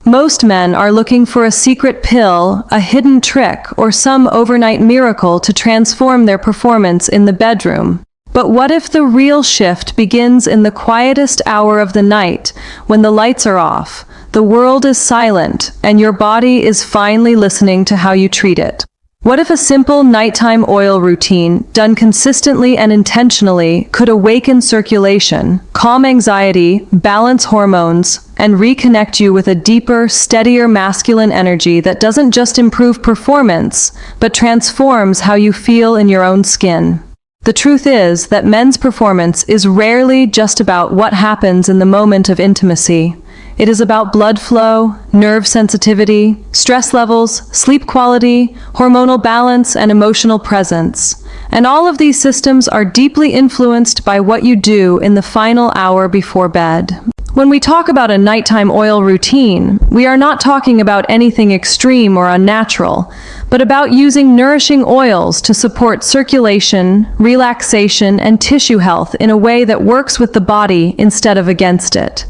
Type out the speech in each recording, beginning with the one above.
Most men are looking for a secret pill, a hidden trick, or some overnight miracle to transform their performance in the bedroom. But what if the real shift begins in the quietest hour of the night, when the lights are off, the world is silent, and your body is finally listening to how you treat it? What if a simple nighttime oil routine, done consistently and intentionally, could awaken circulation, calm anxiety, balance hormones, and reconnect you with a deeper, steadier masculine energy that doesn't just improve performance, but transforms how you feel in your own skin? The truth is that men's performance is rarely just about what happens in the moment of intimacy. It is about blood flow, nerve sensitivity, stress levels, sleep quality, hormonal balance, and emotional presence. And all of these systems are deeply influenced by what you do in the final hour before bed. When we talk about a nighttime oil routine, we are not talking about anything extreme or unnatural, but about using nourishing oils to support circulation, relaxation, and tissue health in a way that works with the body instead of against it.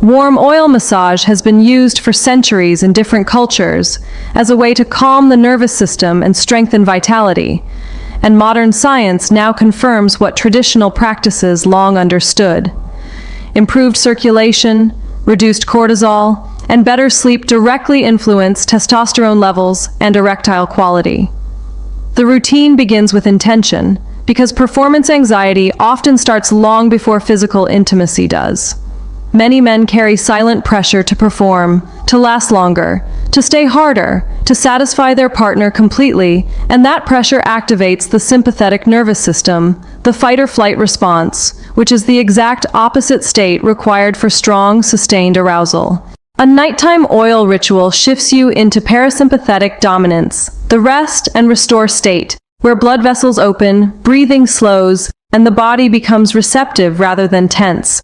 Warm oil massage has been used for centuries in different cultures as a way to calm the nervous system and strengthen vitality, and modern science now confirms what traditional practices long understood. Improved circulation, reduced cortisol, and better sleep directly influence testosterone levels and erectile quality. The routine begins with intention, because performance anxiety often starts long before physical intimacy does. Many men carry silent pressure to perform, to last longer, to stay harder, to satisfy their partner completely, and that pressure activates the sympathetic nervous system, the fight-or-flight response, which is the exact opposite state required for strong, sustained arousal. A nighttime oil ritual shifts you into parasympathetic dominance, the rest and restore state, where blood vessels open, breathing slows, and the body becomes receptive rather than tense.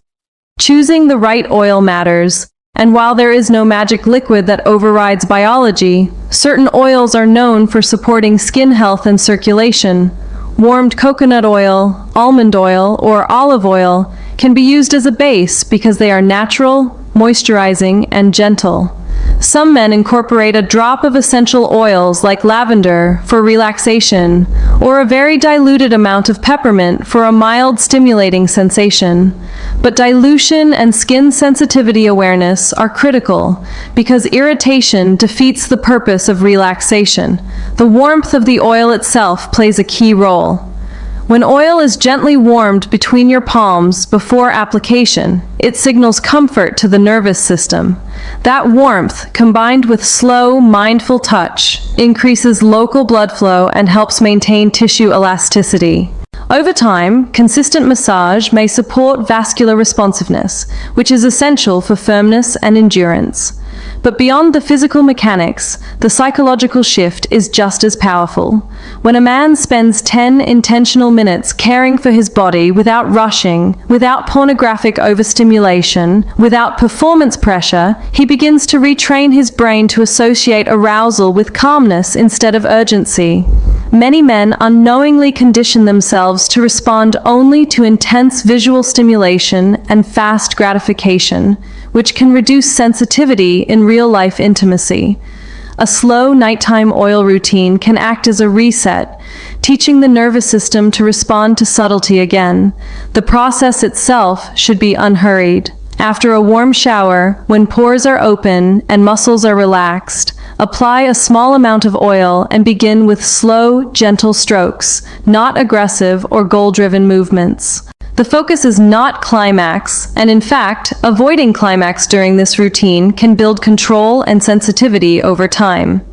Choosing the right oil matters, and while there is no magic liquid that overrides biology, certain oils are known for supporting skin health and circulation. Warmed coconut oil, almond oil, or olive oil can be used as a base because they are natural, moisturizing, and gentle. Some men incorporate a drop of essential oils like lavender for relaxation, or a very diluted amount of peppermint for a mild, stimulating sensation. But dilution and skin sensitivity awareness are critical because irritation defeats the purpose of relaxation. The warmth of the oil itself plays a key role. When oil is gently warmed between your palms before application, it signals comfort to the nervous system. That warmth, combined with slow, mindful touch, increases local blood flow and helps maintain tissue elasticity. Over time, consistent massage may support vascular responsiveness, which is essential for firmness and endurance. But beyond the physical mechanics, the psychological shift is just as powerful. When a man spends 10 intentional minutes caring for his body without rushing, without pornographic overstimulation, without performance pressure, he begins to retrain his brain to associate arousal with calmness instead of urgency. Many men unknowingly condition themselves to respond only to intense visual stimulation and fast gratification, which can reduce sensitivity in real-life intimacy. A slow nighttime oil routine can act as a reset, teaching the nervous system to respond to subtlety again. The process itself should be unhurried. After a warm shower, when pores are open and muscles are relaxed, apply a small amount of oil and begin with slow, gentle strokes, not aggressive or goal-driven movements. The focus is not climax, and in fact, avoiding climax during this routine can build control and sensitivity over time.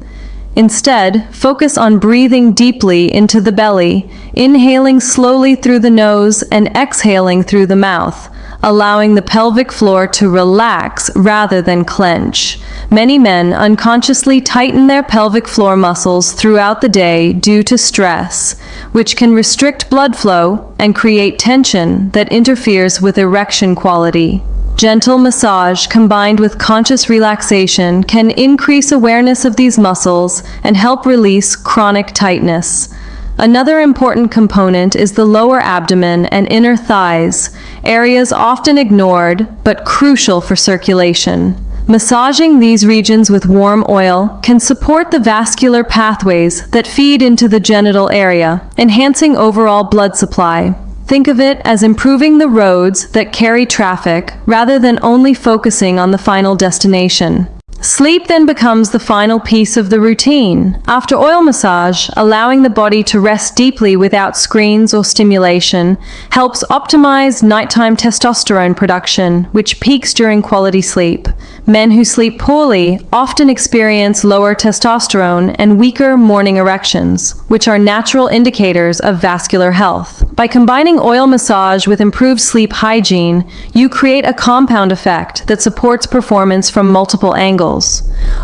Instead, focus on breathing deeply into the belly, inhaling slowly through the nose and exhaling through the mouth, allowing the pelvic floor to relax rather than clench. Many men unconsciously tighten their pelvic floor muscles throughout the day due to stress, which can restrict blood flow and create tension that interferes with erection quality. Gentle massage combined with conscious relaxation can increase awareness of these muscles and help release chronic tightness. Another important component is the lower abdomen and inner thighs, areas often ignored but crucial for circulation. Massaging these regions with warm oil can support the vascular pathways that feed into the genital area, enhancing overall blood supply. Think of it as improving the roads that carry traffic rather than only focusing on the final destination. Sleep then becomes the final piece of the routine. After oil massage, allowing the body to rest deeply without screens or stimulation helps optimize nighttime testosterone production, which peaks during quality sleep. Men who sleep poorly often experience lower testosterone and weaker morning erections, which are natural indicators of vascular health. By combining oil massage with improved sleep hygiene, you create a compound effect that supports performance from multiple angles.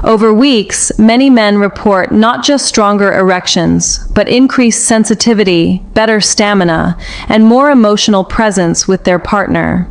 Over weeks, many men report not just stronger erections, but increased sensitivity, better stamina, and more emotional presence with their partner.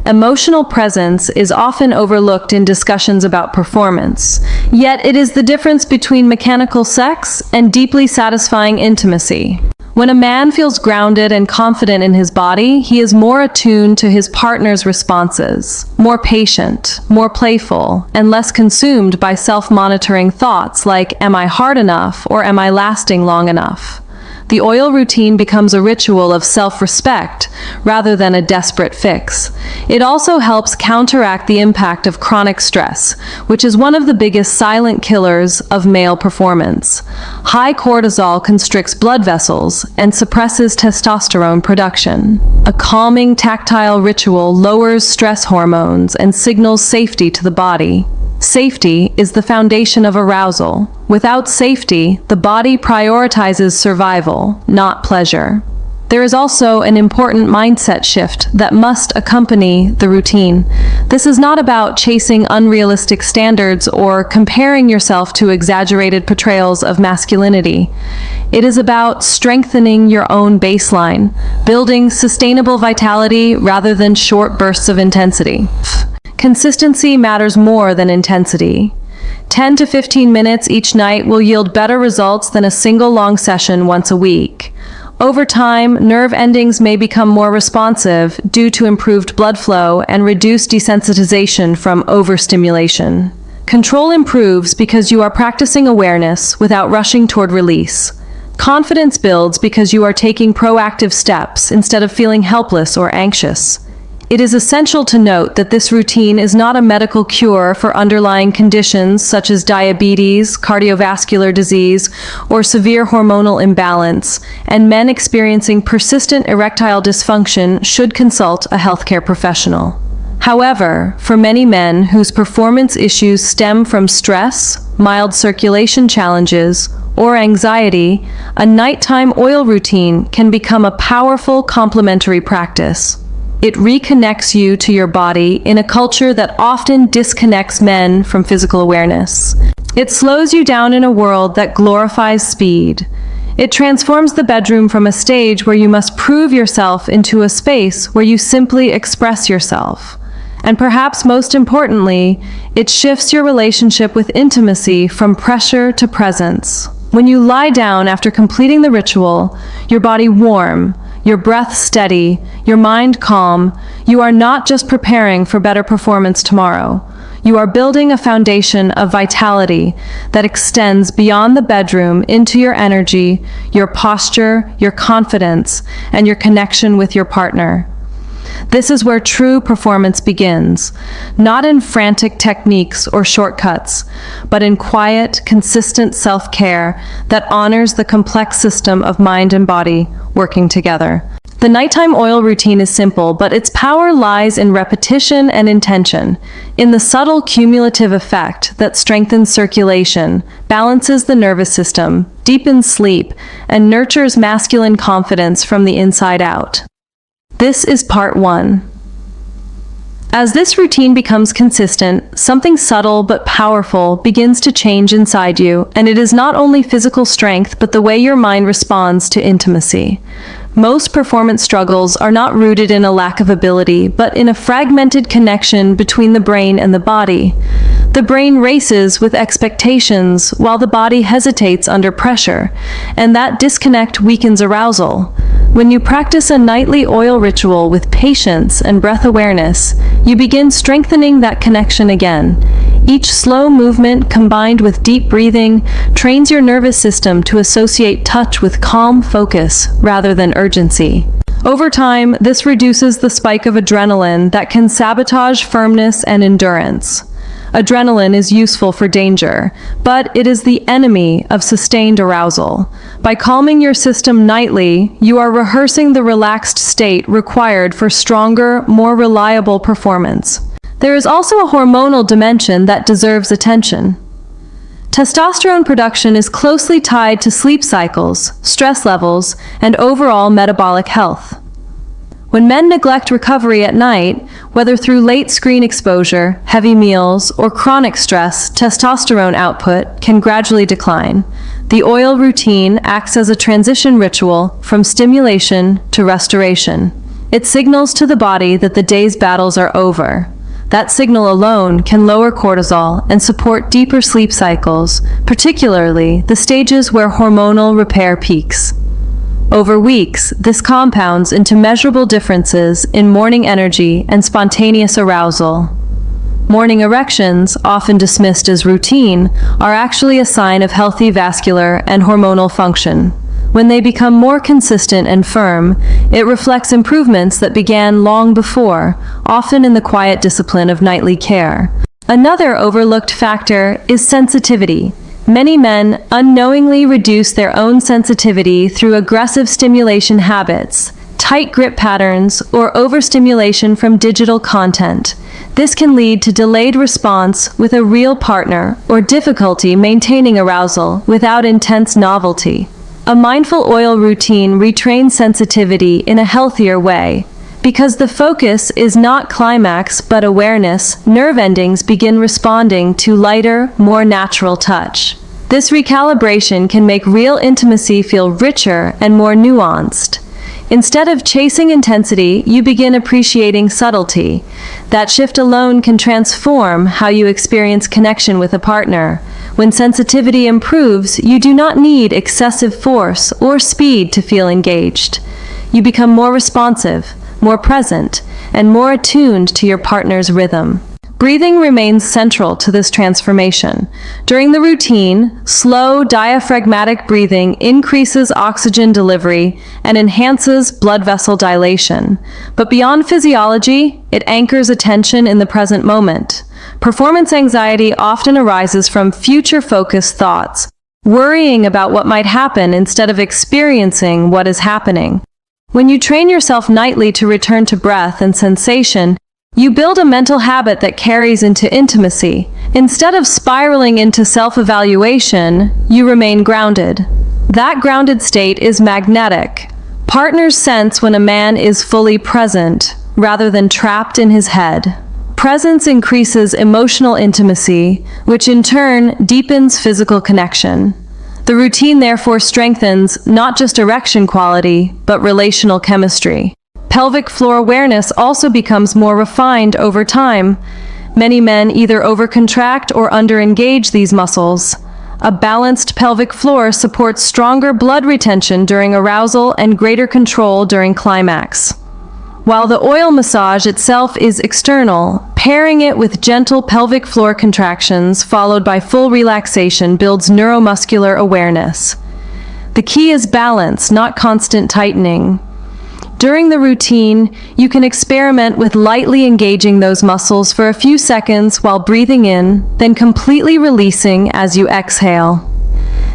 Emotional presence is often overlooked in discussions about performance, yet it is the difference between mechanical sex and deeply satisfying intimacy. When a man feels grounded and confident in his body, he is more attuned to his partner's responses, more patient, more playful, and less consumed by self-monitoring thoughts like, "Am I hard enough?" or "Am I lasting long enough?" The oil routine becomes a ritual of self-respect rather than a desperate fix. It also helps counteract the impact of chronic stress, which is one of the biggest silent killers of male performance. High cortisol constricts blood vessels and suppresses testosterone production. A calming, tactile ritual lowers stress hormones and signals safety to the body. Safety is the foundation of arousal. Without safety, the body prioritizes survival, not pleasure. There is also an important mindset shift that must accompany the routine. This is not about chasing unrealistic standards or comparing yourself to exaggerated portrayals of masculinity. It is about strengthening your own baseline, building sustainable vitality rather than short bursts of intensity. Consistency matters more than intensity. 10 to 15 minutes each night will yield better results than a single long session once a week. Over time, nerve endings may become more responsive due to improved blood flow and reduced desensitization from overstimulation. Control improves because you are practicing awareness without rushing toward release. Confidence builds because you are taking proactive steps instead of feeling helpless or anxious. It is essential to note that this routine is not a medical cure for underlying conditions such as diabetes, cardiovascular disease, or severe hormonal imbalance, and men experiencing persistent erectile dysfunction should consult a healthcare professional. However, for many men whose performance issues stem from stress, mild circulation challenges, or anxiety, a nighttime oil routine can become a powerful complementary practice. It reconnects you to your body in a culture that often disconnects men from physical awareness. It slows you down in a world that glorifies speed. It transforms the bedroom from a stage where you must prove yourself into a space where you simply express yourself. And perhaps most importantly, it shifts your relationship with intimacy from pressure to presence. When you lie down after completing the ritual, your body warm, your breath steady, your mind calm, you are not just preparing for better performance tomorrow. You are building a foundation of vitality that extends beyond the bedroom into your energy, your posture, your confidence, and your connection with your partner. This is where true performance begins, not in frantic techniques or shortcuts, but in quiet, consistent self-care that honors the complex system of mind and body working together. The nighttime oil routine is simple, but its power lies in repetition and intention, in the subtle cumulative effect that strengthens circulation, balances the nervous system, deepens sleep, and nurtures masculine confidence from the inside out. This is part 1. As this routine becomes consistent, something subtle but powerful begins to change inside you, and it is not only physical strength but the way your mind responds to intimacy. Most performance struggles are not rooted in a lack of ability, but in a fragmented connection between the brain and the body. The brain races with expectations while the body hesitates under pressure, and that disconnect weakens arousal. When you practice a nightly oil ritual with patience and breath awareness, you begin strengthening that connection again. Each slow movement combined with deep breathing trains your nervous system to associate touch with calm focus rather than urgency. Over time, this reduces the spike of adrenaline that can sabotage firmness and endurance. Adrenaline is useful for danger, but it is the enemy of sustained arousal. By calming your system nightly, you are rehearsing the relaxed state required for stronger, more reliable performance. There is also a hormonal dimension that deserves attention. Testosterone production is closely tied to sleep cycles, stress levels, and overall metabolic health. When men neglect recovery at night, whether through late screen exposure, heavy meals, or chronic stress, testosterone output can gradually decline. The oil routine acts as a transition ritual from stimulation to restoration. It signals to the body that the day's battles are over. That signal alone can lower cortisol and support deeper sleep cycles, particularly the stages where hormonal repair peaks. Over weeks, this compounds into measurable differences in morning energy and spontaneous arousal. Morning erections, often dismissed as routine, are actually a sign of healthy vascular and hormonal function. When they become more consistent and firm, it reflects improvements that began long before, often in the quiet discipline of nightly care. Another overlooked factor is sensitivity. Many men unknowingly reduce their own sensitivity through aggressive stimulation habits, tight grip patterns, or overstimulation from digital content. This can lead to delayed response with a real partner or difficulty maintaining arousal without intense novelty. A mindful oil routine retrains sensitivity in a healthier way. Because the focus is not climax but awareness, nerve endings begin responding to lighter, more natural touch. This recalibration can make real intimacy feel richer and more nuanced. Instead of chasing intensity, you begin appreciating subtlety. That shift alone can transform how you experience connection with a partner. When sensitivity improves, you do not need excessive force or speed to feel engaged. You become more responsive, more present, and more attuned to your partner's rhythm. Breathing remains central to this transformation. During the routine, slow diaphragmatic breathing increases oxygen delivery and enhances blood vessel dilation. But beyond physiology, it anchors attention in the present moment. Performance anxiety often arises from future-focused thoughts, worrying about what might happen instead of experiencing what is happening. When you train yourself nightly to return to breath and sensation, you build a mental habit that carries into intimacy. Instead of spiraling into self-evaluation, you remain grounded. That grounded state is magnetic. Partners sense when a man is fully present, rather than trapped in his head. Presence increases emotional intimacy, which in turn deepens physical connection. The routine therefore strengthens not just erection quality, but relational chemistry. Pelvic floor awareness also becomes more refined over time. Many men either overcontract or underengage these muscles. A balanced pelvic floor supports stronger blood retention during arousal and greater control during climax. While the oil massage itself is external, pairing it with gentle pelvic floor contractions followed by full relaxation builds neuromuscular awareness. The key is balance, not constant tightening. During the routine, you can experiment with lightly engaging those muscles for a few seconds while breathing in, then completely releasing as you exhale.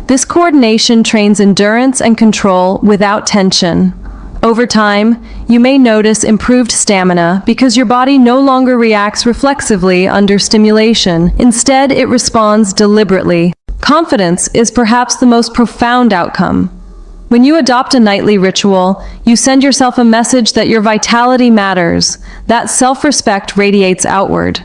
This coordination trains endurance and control without tension. Over time, you may notice improved stamina because your body no longer reacts reflexively under stimulation. Instead, it responds deliberately. Confidence is perhaps the most profound outcome. When you adopt a nightly ritual, you send yourself a message that your vitality matters, that self-respect radiates outward.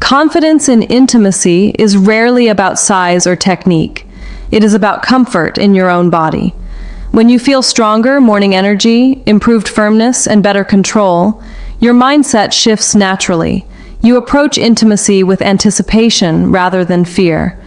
Confidence in intimacy is rarely about size or technique. It is about comfort in your own body. When you feel stronger morning energy, improved firmness, and better control, your mindset shifts naturally. You approach intimacy with anticipation rather than fear.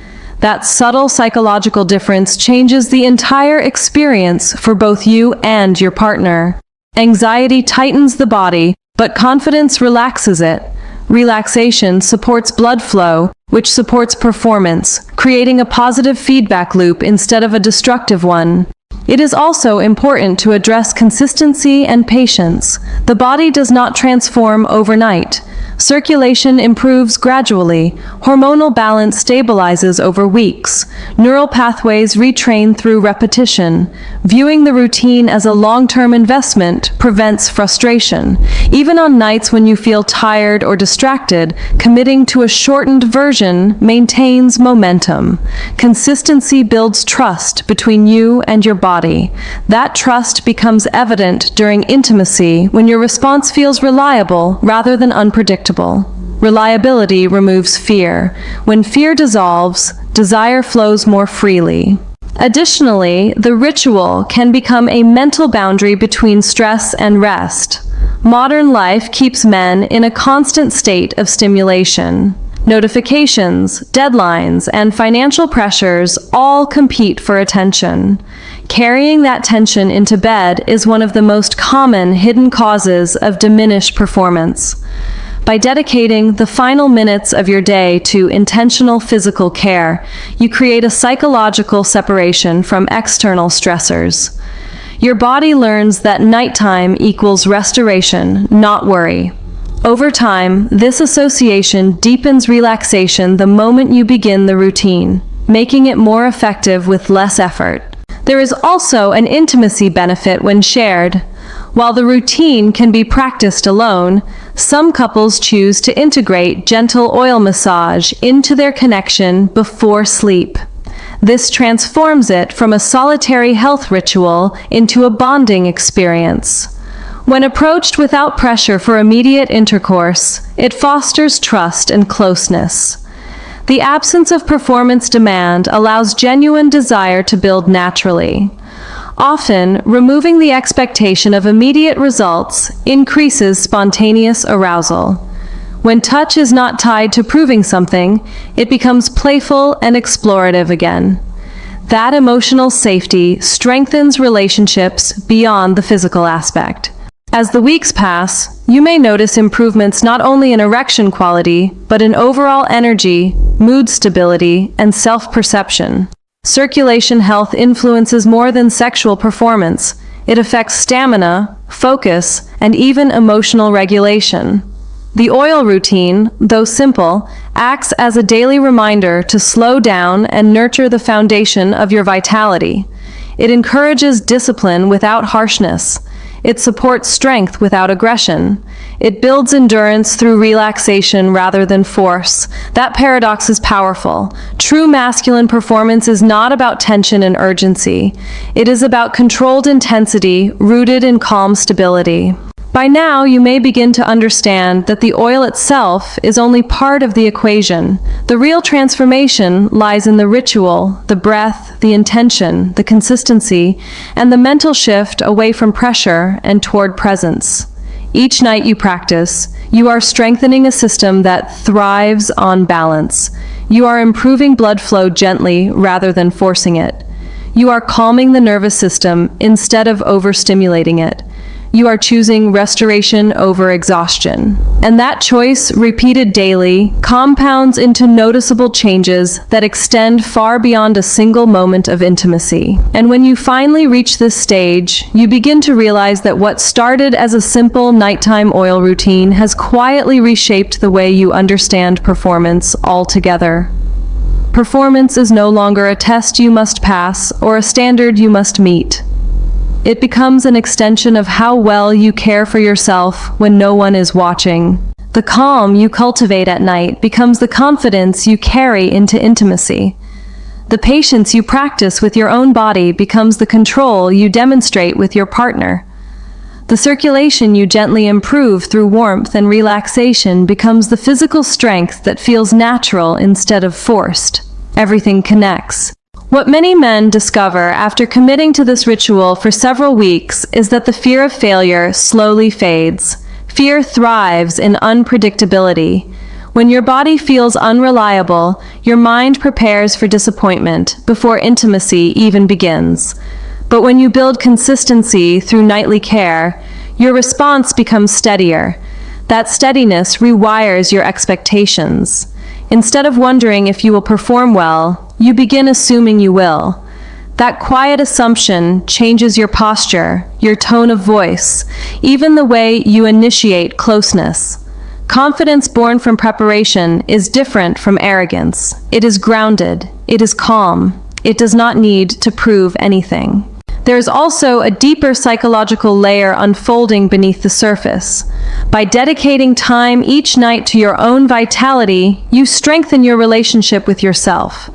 That subtle psychological difference changes the entire experience for both you and your partner. Anxiety tightens the body, but confidence relaxes it. Relaxation supports blood flow, which supports performance, creating a positive feedback loop instead of a destructive one. It is also important to address consistency and patience. The body does not transform overnight. Circulation improves gradually. Hormonal balance stabilizes over weeks. Neural pathways retrain through repetition. Viewing the routine as a long-term investment prevents frustration. Even on nights when you feel tired or distracted, committing to a shortened version maintains momentum. Consistency builds trust between you and your body. That trust becomes evident during intimacy when your response feels reliable rather than unpredictable. Reliability removes fear. When fear dissolves, desire flows more freely. Additionally, the ritual can become a mental boundary between stress and rest. Modern life keeps men in a constant state of stimulation. Notifications, deadlines, and financial pressures all compete for attention. Carrying that tension into bed is one of the most common hidden causes of diminished performance. By dedicating the final minutes of your day to intentional physical care, you create a psychological separation from external stressors. Your body learns that nighttime equals restoration, not worry. Over time, this association deepens relaxation the moment you begin the routine, making it more effective with less effort. There is also an intimacy benefit when shared. While the routine can be practiced alone, some couples choose to integrate gentle oil massage into their connection before sleep. This transforms it from a solitary health ritual into a bonding experience. When approached without pressure for immediate intercourse, it fosters trust and closeness. The absence of performance demand allows genuine desire to build naturally. Often, removing the expectation of immediate results increases spontaneous arousal. When touch is not tied to proving something, it becomes playful and explorative again. That emotional safety strengthens relationships beyond the physical aspect. As the weeks pass, you may notice improvements not only in erection quality, but in overall energy, mood stability, and self-perception. Circulation health influences more than sexual performance. It affects stamina, focus, and even emotional regulation. The oil routine, though simple, acts as a daily reminder to slow down and nurture the foundation of your vitality. It encourages discipline without harshness. It supports strength without aggression. It builds endurance through relaxation rather than force. That paradox is powerful. True masculine performance is not about tension and urgency. It is about controlled intensity rooted in calm stability. By now, you may begin to understand that the oil itself is only part of the equation. The real transformation lies in the ritual, the breath, the intention, the consistency, and the mental shift away from pressure and toward presence. Each night you practice, you are strengthening a system that thrives on balance. You are improving blood flow gently rather than forcing it. You are calming the nervous system instead of overstimulating it. You are choosing restoration over exhaustion. And that choice, repeated daily, compounds into noticeable changes that extend far beyond a single moment of intimacy. And when you finally reach this stage, you begin to realize that what started as a simple nighttime oil routine has quietly reshaped the way you understand performance altogether. Performance is no longer a test you must pass or a standard you must meet. It becomes an extension of how well you care for yourself when no one is watching. The calm you cultivate at night becomes the confidence you carry into intimacy. The patience you practice with your own body becomes the control you demonstrate with your partner. The circulation you gently improve through warmth and relaxation becomes the physical strength that feels natural instead of forced. Everything connects. What many men discover after committing to this ritual for several weeks is that the fear of failure slowly fades. Fear thrives in unpredictability. When your body feels unreliable, your mind prepares for disappointment before intimacy even begins. But when you build consistency through nightly care, your response becomes steadier. That steadiness rewires your expectations. Instead of wondering if you will perform well, you begin assuming you will. That quiet assumption changes your posture, your tone of voice, even the way you initiate closeness. Confidence born from preparation is different from arrogance. It is grounded. It is calm. It does not need to prove anything. There is also a deeper psychological layer unfolding beneath the surface. By dedicating time each night to your own vitality, you strengthen your relationship with yourself.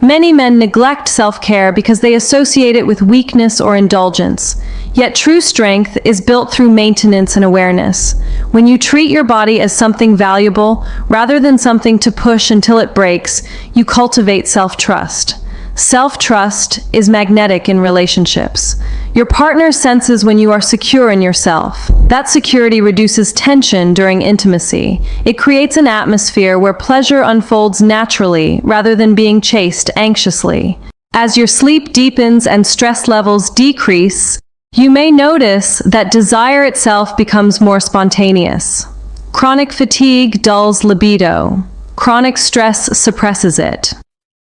Many men neglect self-care because they associate it with weakness or indulgence. Yet true strength is built through maintenance and awareness. When you treat your body as something valuable, rather than something to push until it breaks, you cultivate self-trust. Self-trust is magnetic in relationships. Your partner senses when you are secure in yourself. That security reduces tension during intimacy. It creates an atmosphere where pleasure unfolds naturally rather than being chased anxiously. As your sleep deepens and stress levels decrease, you may notice that desire itself becomes more spontaneous. Chronic fatigue dulls libido. Chronic stress suppresses it.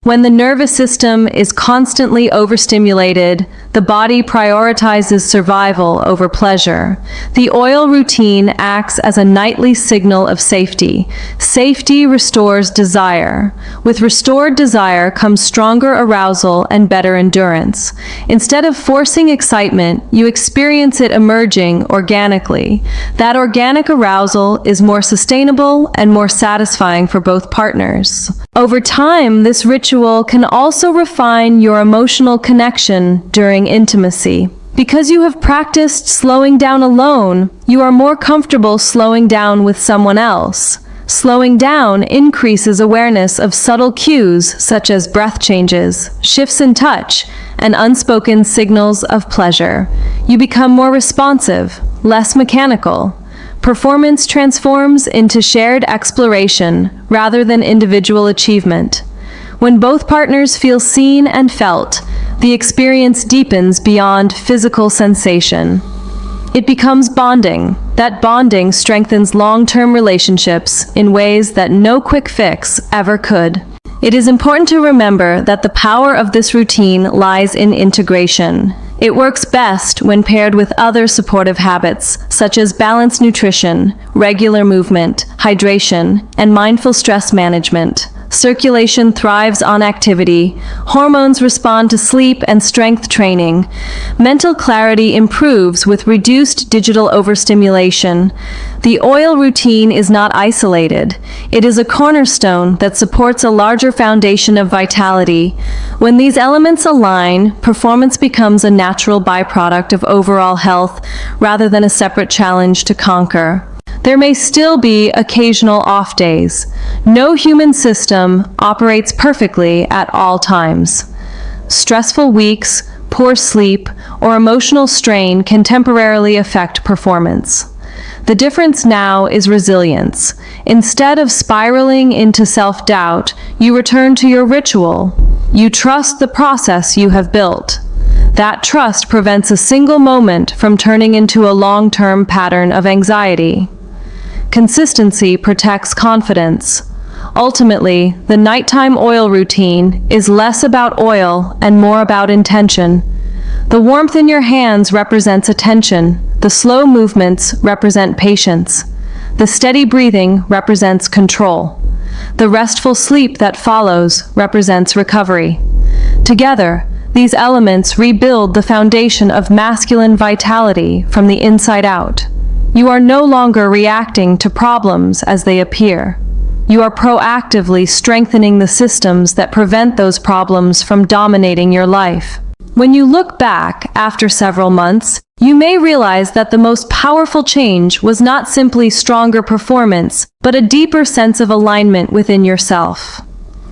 When the nervous system is constantly overstimulated, the body prioritizes survival over pleasure. The oil routine acts as a nightly signal of safety. Safety restores desire. With restored desire comes stronger arousal and better endurance. Instead of forcing excitement, you experience it emerging organically. That organic arousal is more sustainable and more satisfying for both partners. Over time, this ritual can also refine your emotional connection during intimacy. Because you have practiced slowing down alone, you are more comfortable slowing down with someone else. Slowing down increases awareness of subtle cues such as breath changes, shifts in touch, and unspoken signals of pleasure. You become more responsive, less mechanical. Performance transforms into shared exploration rather than individual achievement. When both partners feel seen and felt, the experience deepens beyond physical sensation. It becomes bonding. That bonding strengthens long-term relationships in ways that no quick fix ever could. It is important to remember that the power of this routine lies in integration. It works best when paired with other supportive habits, such as balanced nutrition, regular movement, hydration, and mindful stress management. Circulation thrives on activity. Hormones respond to sleep and strength training. Mental clarity improves with reduced digital overstimulation. The oil routine is not isolated. It is a cornerstone that supports a larger foundation of vitality. When these elements align, performance becomes a natural byproduct of overall health rather than a separate challenge to conquer. There may still be occasional off days. No human system operates perfectly at all times. Stressful weeks, poor sleep, or emotional strain can temporarily affect performance. The difference now is resilience. Instead of spiraling into self-doubt, you return to your ritual. You trust the process you have built. That trust prevents a single moment from turning into a long-term pattern of anxiety. Consistency protects confidence. Ultimately, the nighttime oil routine is less about oil and more about intention. The warmth in your hands represents attention. The slow movements represent patience. The steady breathing represents control. The restful sleep that follows represents recovery. Together, these elements rebuild the foundation of masculine vitality from the inside out. You are no longer reacting to problems as they appear. You are proactively strengthening the systems that prevent those problems from dominating your life. When you look back after several months, you may realize that the most powerful change was not simply stronger performance, but a deeper sense of alignment within yourself.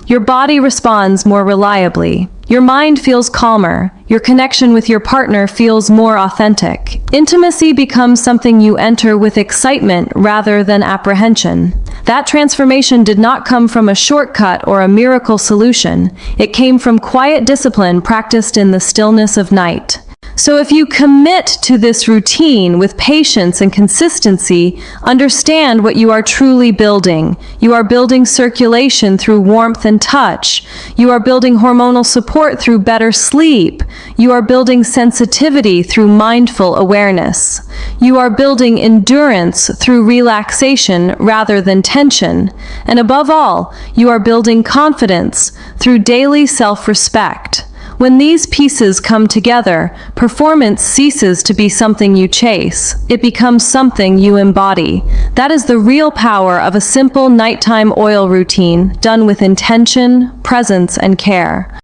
Your body responds more reliably. Your mind feels calmer. Your connection with your partner feels more authentic. Intimacy becomes something you enter with excitement rather than apprehension. That transformation did not come from a shortcut or a miracle solution. It came from quiet discipline practiced in the stillness of night. So if you commit to this routine with patience and consistency, understand what you are truly building. You are building circulation through warmth and touch. You are building hormonal support through better sleep. You are building sensitivity through mindful awareness. You are building endurance through relaxation rather than tension. And above all, you are building confidence through daily self-respect. When these pieces come together, performance ceases to be something you chase. It becomes something you embody. That is the real power of a simple nighttime oil routine done with intention, presence, and care.